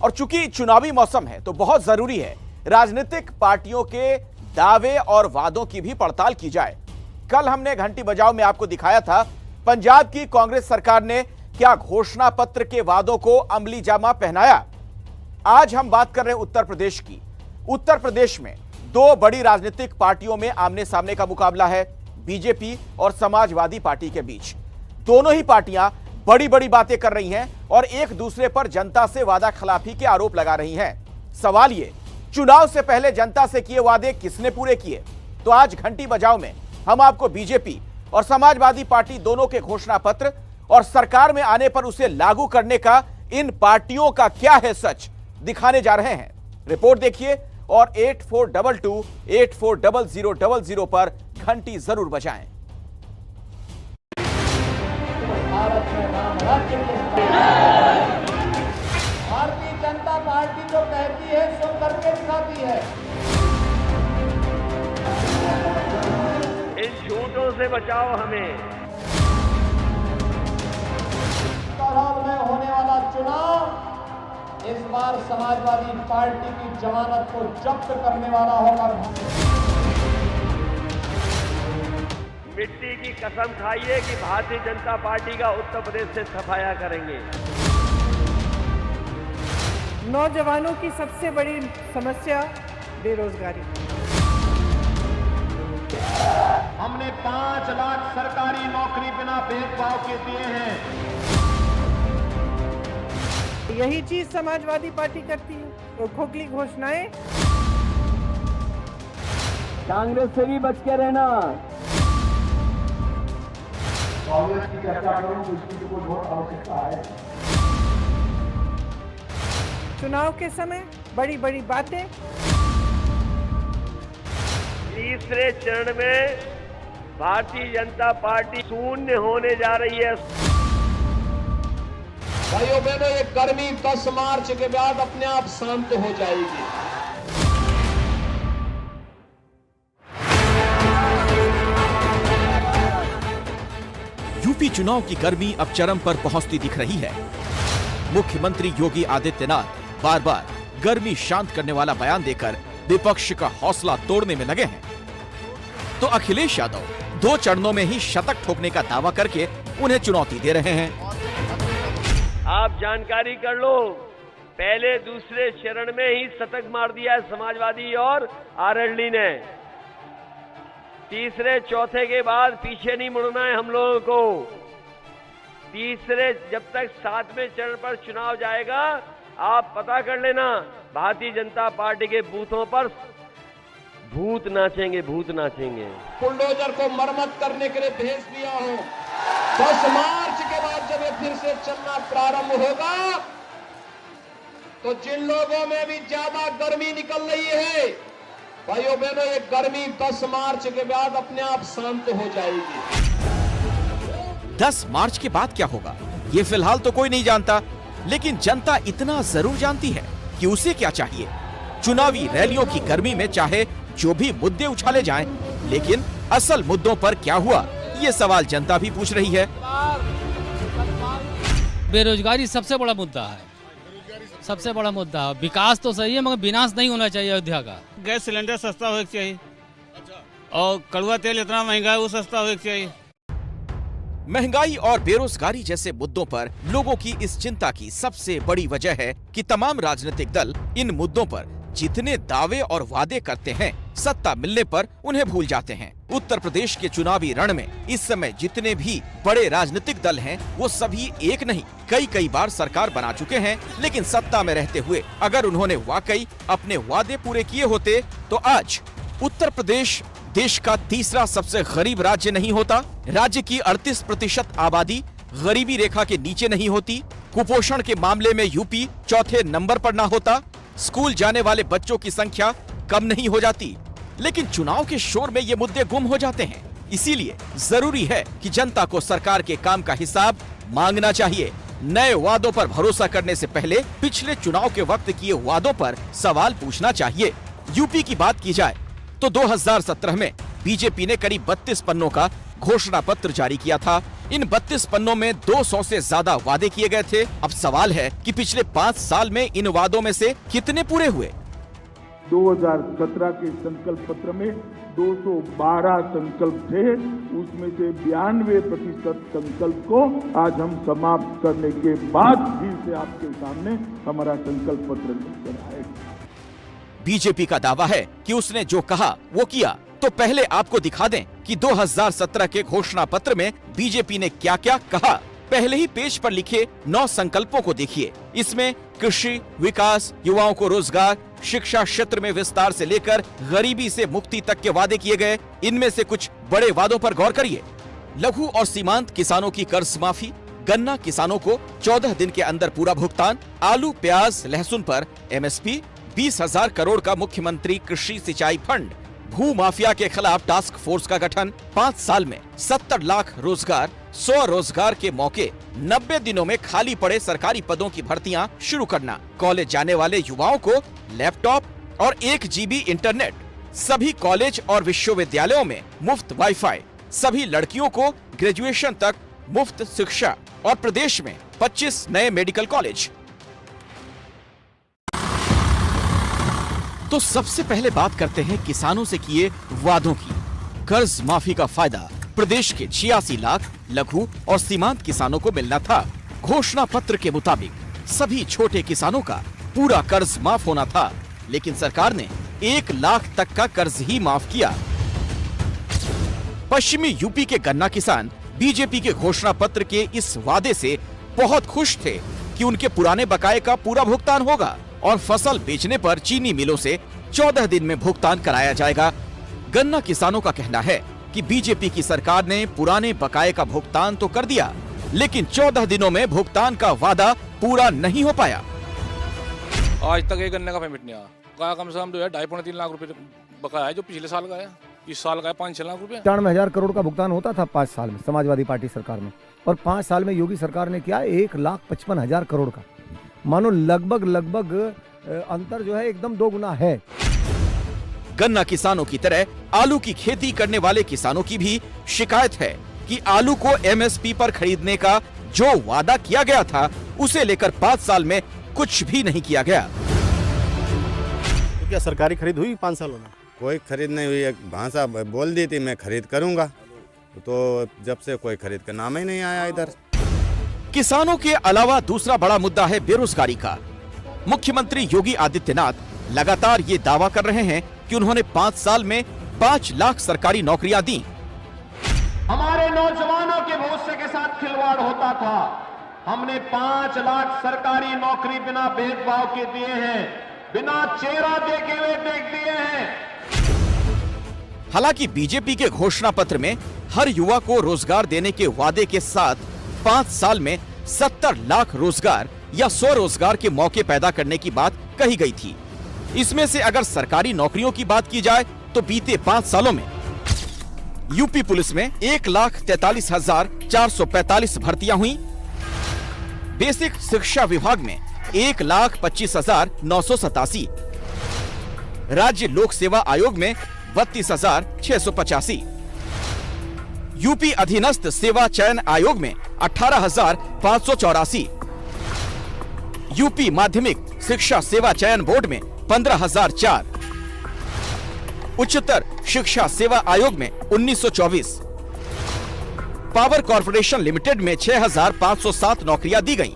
और चूंकि चुनावी मौसम है तो बहुत जरूरी है राजनीतिक पार्टियों के दावे और वादों की भी पड़ताल की जाए। कल हमने घंटी बजाओ में आपको दिखाया था पंजाब की कांग्रेस सरकार ने क्या घोषणा पत्र के वादों को अमली जामा पहनाया। आज हम बात कर रहे हैं उत्तर प्रदेश की। उत्तर प्रदेश में दो बड़ी राजनीतिक पार्टियों में आमने सामने का मुकाबला है, बीजेपी और समाजवादी पार्टी के बीच। दोनों ही पार्टियां बड़ी बड़ी बातें कर रही हैं और एक दूसरे पर जनता से वादा खिलाफी के आरोप लगा रही हैं। सवाल ये, चुनाव से पहले जनता से किए वादे किसने पूरे किए? तो आज घंटी बजाओ में हम आपको बीजेपी और समाजवादी पार्टी दोनों के घोषणा पत्र और सरकार में आने पर उसे लागू करने का इन पार्टियों का क्या है सच दिखाने जा रहे हैं। रिपोर्ट देखिए और 8422840000 पर घंटी जरूर बजाएं। भारतीय जनता पार्टी जो कहती है सो करके दिखाती है। इन झूठों से बचाओ हमें। बहरहाल में होने वाला चुनाव इस बार समाजवादी पार्टी की जमानत को जब्त करने वाला होगा। मिट्टी की कसम खाइए कि भारतीय जनता पार्टी का उत्तर प्रदेश से सफाया करेंगे। नौजवानों की सबसे बड़ी समस्या बेरोजगारी। हमने 5 लाख सरकारी नौकरी बिना भेदभाव के दिए हैं। यही चीज समाजवादी पार्टी करती है, तो खोखली घोषणाएं। कांग्रेस से भी बच के रहना। कांग्रेस की चर्चा करूं तो इसकी तो कोई बहुत आवश्यकता है। चुनाव के समय बड़ी बड़ी बातें। तीसरे चरण में भारतीय जनता पार्टी शून्य होने जा रही है। भाइयों बहनों, ये गर्मी 10 मार्च के बाद अपने आप शांत हो जाएगी। यूपी चुनाव की गर्मी अब चरम पर पहुंचती दिख रही है। मुख्यमंत्री योगी आदित्यनाथ बार बार गर्मी शांत करने वाला बयान देकर विपक्ष का हौसला तोड़ने में लगे हैं। तो अखिलेश यादव 2 चरणों में ही शतक ठोकने का दावा करके उन्हें चुनौती दे रहे हैं। आप जानकारी कर लो, पहले दूसरे चरण में ही शतक मार दिया है समाजवादी और आरएलडी ने। तीसरे चौथे के बाद पीछे नहीं मुड़ना है हम लोगों को। तीसरे जब तक 7वें चरण पर चुनाव जाएगा, आप पता कर लेना भारतीय जनता पार्टी के बूथों पर भूत नाचेंगे, भूत नाचेंगे। बुलडोजर को मरम्मत करने के लिए भेज दिया हूं। 10 मार्च के बाद जब ये फिर से चलना प्रारंभ होगा तो जिन लोगों में भी ज्यादा गर्मी निकल रही है, भाइयों बहनों, ये गर्मी 10 मार्च के बाद अपने आप शांत हो जाएगी। 10 मार्च के बाद क्या होगा ये फिलहाल तो कोई नहीं जानता, लेकिन जनता इतना जरूर जानती है कि उसे क्या चाहिए। चुनावी रैलियों की गर्मी में चाहे जो भी मुद्दे उछाले जाएं, लेकिन असल मुद्दों पर क्या हुआ, ये सवाल जनता भी पूछ रही है। बेरोजगारी सबसे बड़ा मुद्दा है, सबसे बड़ा मुद्दा है। विकास तो सही है मगर विनाश नहीं होना चाहिए अयोध्या का। गैस सिलेंडर सस्ता होना चाहिए और कड़वा तेल इतना महंगा है वो सस्ता होना चाहिए। महंगाई और बेरोजगारी जैसे मुद्दों पर लोगों की इस चिंता की सबसे बड़ी वजह है कि तमाम राजनीतिक दल इन मुद्दों पर जितने दावे और वादे करते हैं, सत्ता मिलने पर उन्हें भूल जाते हैं। उत्तर प्रदेश के चुनावी रण में इस समय जितने भी बड़े राजनीतिक दल हैं, वो सभी एक नहीं कई बार सरकार बना चुके हैं, लेकिन सत्ता में रहते हुए अगर उन्होंने वाकई अपने वादे पूरे किए होते तो आज उत्तर प्रदेश देश का तीसरा सबसे गरीब राज्य नहीं होता, राज्य की 38% आबादी गरीबी रेखा के नीचे नहीं होती, कुपोषण के मामले में यूपी चौथे नंबर पर ना होता, स्कूल जाने वाले बच्चों की संख्या कम नहीं हो जाती। लेकिन चुनाव के शोर में ये मुद्दे गुम हो जाते हैं। इसीलिए जरूरी है कि जनता को सरकार के काम का हिसाब मांगना चाहिए। नए वादों पर भरोसा करने से पहले पिछले चुनाव के वक्त किए वादों पर सवाल पूछना चाहिए। यूपी की बात की जाए तो 2017 में बीजेपी ने करीब 32 पन्नों का घोषणा पत्र जारी किया था। इन 32 पन्नों में 200 से ज्यादा वादे किए गए थे। अब सवाल है कि पिछले 5 साल में इन वादों में से कितने पूरे हुए? 2017 के संकल्प पत्र में 212 संकल्प थे, उसमें से 92% संकल्प को आज हम समाप्त करने के बाद फिर से आपके सामने हमारा संकल्प पत्र लेकर आए। बीजेपी का दावा है कि उसने जो कहा वो किया। तो पहले आपको दिखा दें कि 2017 के घोषणा पत्र में बीजेपी ने क्या क्या कहा। पहले ही पेज पर लिखे 9 संकल्पों को देखिए। इसमें कृषि, विकास, युवाओं को रोजगार, शिक्षा क्षेत्र में विस्तार से लेकर गरीबी से मुक्ति तक के वादे किए गए। इनमें से कुछ बड़े वादों पर गौर करिए। लघु और सीमांत किसानों की कर्ज माफी, गन्ना किसानों को 14 दिन के अंदर पूरा भुगतान, आलू, प्याज, लहसुन पर MSP, 20,000 करोड़ का मुख्यमंत्री कृषि सिंचाई फंड, भू माफिया के खिलाफ टास्क फोर्स का गठन, 5 साल में 70 लाख रोजगार, 100 रोजगार के मौके, 90 दिनों में खाली पड़े सरकारी पदों की भर्तियां शुरू करना, कॉलेज जाने वाले युवाओं को लैपटॉप और 1 GB इंटरनेट, सभी कॉलेज और विश्वविद्यालयों में मुफ्त वाईफाई, सभी लड़कियों को ग्रेजुएशन तक मुफ्त शिक्षा और प्रदेश में 25 नए मेडिकल कॉलेज। तो सबसे पहले बात करते हैं किसानों से किए वादों की। कर्ज माफी का फायदा प्रदेश के 86 लाख लघु और सीमांत किसानों को मिलना था। घोषणा पत्र के मुताबिक सभी छोटे किसानों का पूरा कर्ज माफ होना था, लेकिन सरकार ने 1 लाख तक का कर्ज ही माफ किया। पश्चिमी यूपी के गन्ना किसान बीजेपी के घोषणा पत्र के इस वादे से बहुत खुश थे कि उनके पुराने बकाये का पूरा भुगतान होगा और फसल बेचने पर चीनी मिलों से 14 दिन में भुगतान कराया जाएगा। गन्ना किसानों का कहना है कि बीजेपी की सरकार ने पुराने बकाये का भुगतान तो कर दिया, लेकिन 14 दिनों में भुगतान का वादा पूरा नहीं हो पाया। आज तक एक गन्ने का पेमेंट नहीं आया। कम से कम 2.5-3 लाख रुपए बकाया है, जो पिछले साल का है। इस साल का है 5-6 लाख रुपए। 93,000 करोड़ का भुगतान होता था 5 साल में समाजवादी पार्टी सरकार में, और 5 साल में योगी सरकार ने किया 1,55,000 करोड़ का। मानो लगभग अंतर जो है एकदम 2 गुना है। गन्ना किसानों की तरह आलू की खेती करने वाले किसानों की भी शिकायत है कि आलू को MSP पर खरीदने का जो वादा किया गया था, उसे लेकर 5 साल में कुछ भी नहीं किया गया। तो क्या सरकारी खरीद हुई 5 सालों में? कोई खरीद नहीं हुई। एक भाषा बोल दी थी मैं खरीद करूंगा, तो जब से कोई खरीद का नाम ही नहीं आया इधर। किसानों के अलावा दूसरा बड़ा मुद्दा है बेरोजगारी का। मुख्यमंत्री योगी आदित्यनाथ लगातार ये दावा कर रहे हैं कि उन्होंने 5 साल में 5 लाख सरकारी नौकरियां दी। हमारे नौजवानों के भविष्य के साथ खिलवाड़ होता था। हमने 5 लाख सरकारी नौकरी बिना भेदभाव के दिए हैं, बिना चेहरा देखे हुए देख दिए हैं। हालांकि बीजेपी के घोषणा पत्र में हर युवा को रोजगार देने के वादे के साथ 5 साल में 70 लाख रोजगार या 100 रोजगार के मौके पैदा करने की बात कही गई थी। इसमें से अगर सरकारी नौकरियों की बात की जाए तो बीते 5 सालों में यूपी पुलिस में 1,43,445 भर्तियां हुई, बेसिक शिक्षा विभाग में 1,25,987, राज्य लोक सेवा आयोग में 32,685, यूपी अधीनस्थ सेवा चयन आयोग में 18,584, यूपी माध्यमिक शिक्षा सेवा चयन बोर्ड में 15,004, उच्चतर शिक्षा सेवा आयोग में 1924, पावर कॉर्पोरेशन लिमिटेड में 6,507 नौकरियां दी गईं।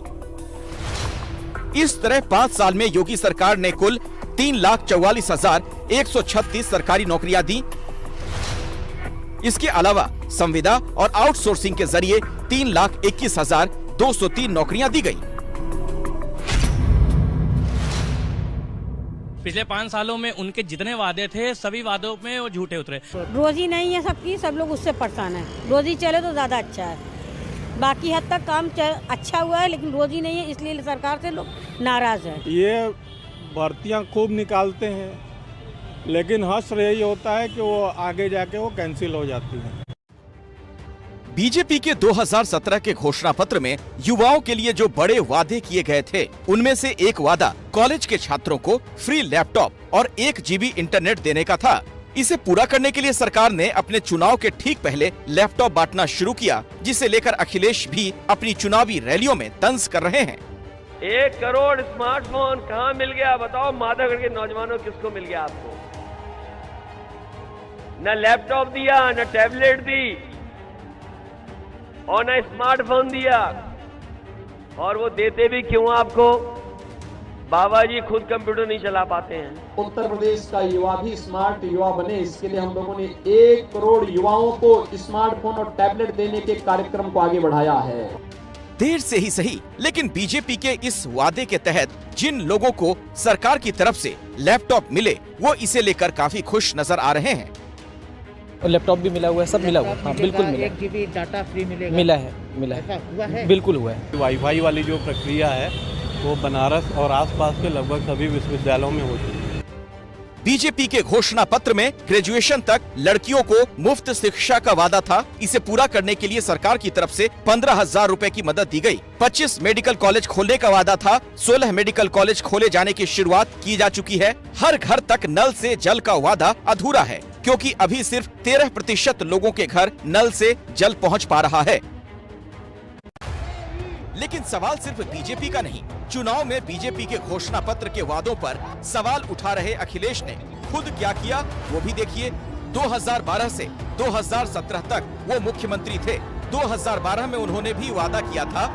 इस तरह 5 साल में योगी सरकार ने कुल 3,44,136 सरकारी नौकरियां दी। इसके अलावा संविदा और आउटसोर्सिंग के जरिए 3,21,203 नौकरियां दी गईं। पिछले 5 सालों में उनके जितने वादे थे सभी वादों में वो झूठे उतरे। रोजी नहीं है सबकी, सब लोग उससे परेशान है। रोजी चले तो ज्यादा अच्छा है। बाकी हद तक काम अच्छा हुआ है, लेकिन रोजी नहीं है, इसलिए सरकार से लोग नाराज है। ये भर्तियां खूब निकालते हैं, लेकिन हर्ष यही होता है कि वो आगे जाके वो कैंसिल हो जाती है। बीजेपी के 2017 के घोषणा पत्र में युवाओं के लिए जो बड़े वादे किए गए थे, उनमें से एक वादा कॉलेज के छात्रों को फ्री लैपटॉप और 1 GB इंटरनेट देने का था। इसे पूरा करने के लिए सरकार ने अपने चुनाव के ठीक पहले लैपटॉप बांटना शुरू किया, जिसे लेकर अखिलेश भी अपनी चुनावी रैलियों में तंज कर रहे हैं। 1 करोड़ स्मार्टफोन कहाँ मिल गया बताओ? माधवगढ़ के नौजवानों किसको मिल गया? आपको न लैपटॉप दिया, न टैबलेट दी और न स्मार्टफोन दिया। और वो देते भी क्यों आपको? बाबा जी खुद कंप्यूटर नहीं चला पाते हैं। उत्तर प्रदेश का युवा भी स्मार्ट युवा बने, इसके लिए हम लोगों ने 1 करोड़ युवाओं को स्मार्टफोन और टैबलेट देने के कार्यक्रम को आगे बढ़ाया है। देर से ही सही, लेकिन बीजेपी के इस वादे के तहत जिन लोगों को सरकार की तरफ से लैपटॉप मिले, वो इसे लेकर काफी खुश नजर आ रहे हैं। लैपटॉप भी मिला हुआ है, सब मिला हुआ है। हाँ, बिल्कुल मिला। 1 GB डाटा फ्री मिलेगा? मिला है, हुआ है? बिल्कुल हुआ है। वाईफाई वाली जो प्रक्रिया है वो बनारस और आसपास के लगभग सभी विश्वविद्यालयों में हो चुकी है। बीजेपी के घोषणा पत्र में ग्रेजुएशन तक लड़कियों को मुफ्त शिक्षा का वादा था। इसे पूरा करने के लिए सरकार की तरफ से 15,000 रुपए की मदद दी गई। 25 मेडिकल कॉलेज खोलने का वादा था। 16 मेडिकल कॉलेज खोले जाने की शुरुआत की जा चुकी है। हर घर तक नल से जल का वादा अधूरा है, क्योंकि अभी सिर्फ 13% लोगों के घर नल से जल पहुंच पा रहा है। लेकिन सवाल सिर्फ बीजेपी का नहीं। चुनाव में बीजेपी के घोषणा पत्र के वादों पर सवाल उठा रहे अखिलेश ने खुद क्या किया वो भी देखिए। 2012 से 2017 तक वो मुख्यमंत्री थे। 2012 में उन्होंने भी वादा किया था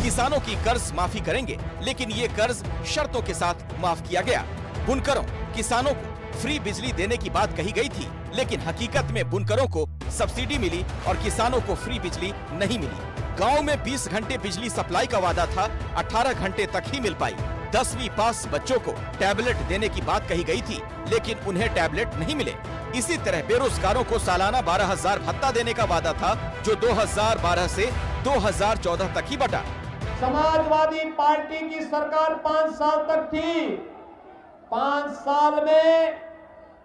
किसानों की कर्ज माफी करेंगे, लेकिन ये कर्ज शर्तों के साथ माफ किया गया। बुनकरों, किसानों को फ्री बिजली देने की बात कही गई थी, लेकिन हकीकत में बुनकरों को सब्सिडी मिली और किसानों को फ्री बिजली नहीं मिली। गांव में 20 घंटे बिजली सप्लाई का वादा था, 18 घंटे तक ही मिल पाई। 10वीं पास बच्चों को टैबलेट देने की बात कही गई थी, लेकिन उन्हें टैबलेट नहीं मिले। इसी तरह बेरोजगारों को सालाना 12,000 भत्ता देने का वादा था, जो 2012 से 2014 तक ही बटा। समाजवादी पार्टी की सरकार 5 साल तक थी। 5 साल में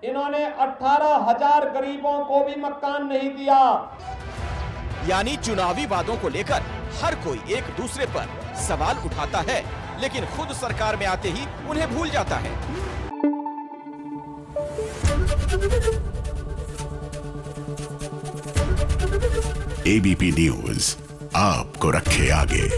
इन्होंने 18,000 गरीबों को भी मकान नहीं दिया। यानी चुनावी वादों को लेकर हर कोई एक दूसरे पर सवाल उठाता है, लेकिन खुद सरकार में आते ही उन्हें भूल जाता है। एबीपी न्यूज आपको रखे आगे।